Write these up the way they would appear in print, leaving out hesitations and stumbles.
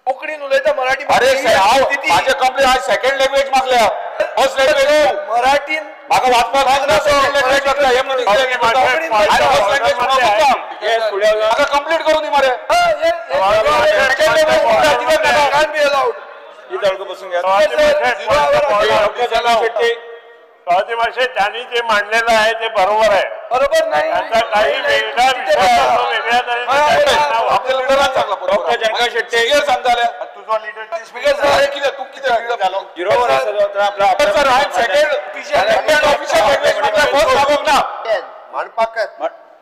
कोंकणीन उलयता मराठी अरे माझे कंप्लेंट आज सेकंड लँग्वेज मागल्या फर्स्ट लँग्वेज मराठीन म्हाका वाचपाक मागना सेकंड लँग्वेज मागला हे म्हणून फर्स्ट लँग्वेज म्हाका कंप्लीट करून दी मरे सेकंड लँग्वेज इथं बसून स्वाती भाषेत त्यांनी जे मांडलेलं आहे ते बरोबर आहे. बरोबर नाही आता काही वेगळा विषय वेगळ्या आपल्या लिडरांना सांगला डॉक्टर जनका शेट्टी हे सांगताले तुझा लीडर स्पीकर सर किती तू किती लीडर झालो झिरो वर आपला सर आहे सेकंड ऑफिशियल लँग्वेज म्हटलं फर्स्ट लागोक ना मानपाक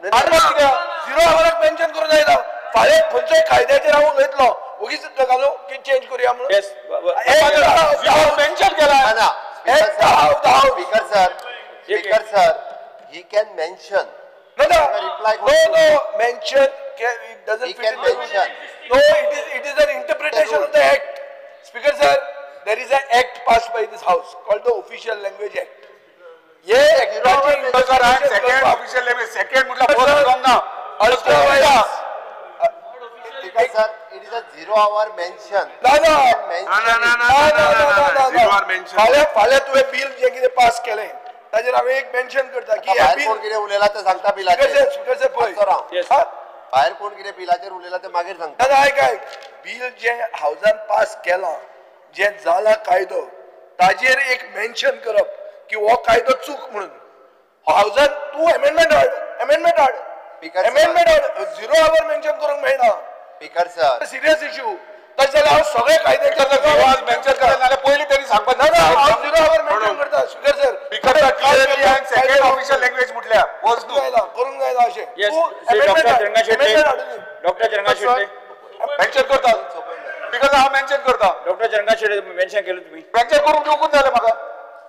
झिरो आवाराक मेन्शन करून जायला फाळे खंयच्याय कायद्याचेर हांव उलयतलो उगीच घालो की चेंज करूया म्हणून यस झिरो मेन्शन केला Speaker sir, he can mention. No, reply mention. It doesn't he fit can mention. No, it is an interpretation of the act. Speaker sir, there is an act passed by this house called the Official Language Act. ये sir आहे second official language second म्हटलं first come ना Speaker sir, it is a 0 hour mention. फाल्या तुवें bill जे कितें pass केलें ताजेर हांवें एक मेन्शन करता की भायर कोण कितें उलयला ते सांगता बिलाचेर. स्पीकर सर पळय भायर कोण कितें बिलाचेर उलयला ते मागीर सांगता. दादा आयक बिल जे हावजान पास केलां जे जाला कायदो ताजेर एक मेन्शन करप की हो कायदो चूक म्हणून हावजान तूं अमेंडमेंट हाड अमेंडमेंट हाड 0 आवर मेन्शन करूंक मेळना. स्पीकर सर सिरियस इश्यू तशें जाल्यार हांव सगळे कायदे मेन्शन केला नाल्यार पयलीं त्यांनी सांगपाक ना हांव 0 आवर मेन्शन करता speaker sir second official language म्हटल्या करूंक जायना अशें डॉक्टर जरंगा शेट्टी मेन्शन करता स्पीकर हांव मेन्शन करता डॉक्टर जरंगा शेट्टी मेन्शन केलं तुम्ही मेन्शन करून घेवकूच जालें म्हाका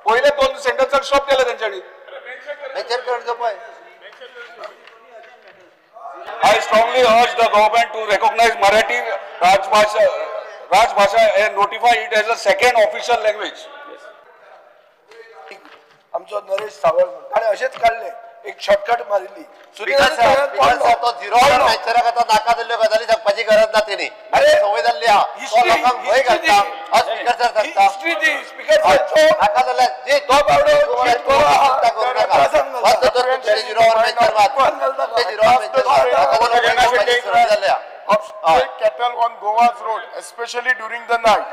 पयले 2 सेंटेन्साक स्टॉप केले तेंच्यांनी मेन्शन करचो पळय. I strongly urge the government to recognize Marathi Rajbhasha and notify it as a second official language. आमचो नरेश सावळ ताणें अशेंच काडलें एक शॉर्टकट मारिल्ली तो 0 hour मेन्शनाक आतां नाका जाल्ल्यो गजाली सांगपाची गरज ना तेणी. अरे संवय जाल्ली आहा तो लोकांक भंय घालता. स्पीकर सर सांगता स्पीकर सर नाका जाल्यार जे तो बावडो cattle on Goa's road, especially during the night.